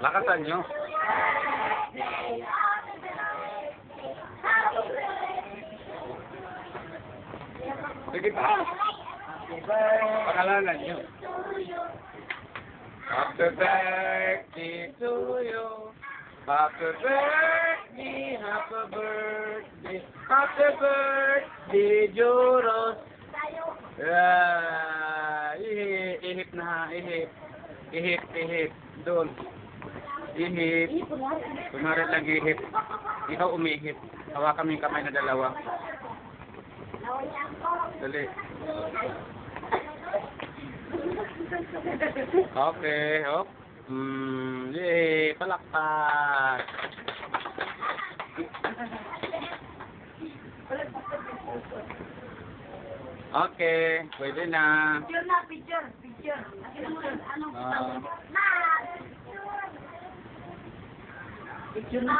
Lakasan nyo. Sige pa. Pangalanan nyo. Happy birthday to you. Happy birthday, happy birthday, happy birthday, Joros. Ihip na, ihip. Ihip. Doon. Ihip. Kunwari lang ihip. Ikaw umihip. Hawa kami kamay na dalawa. Dali. Okay, hop. Yay, palakpak. Okay, pwede na. Picture na, picture. Picture na.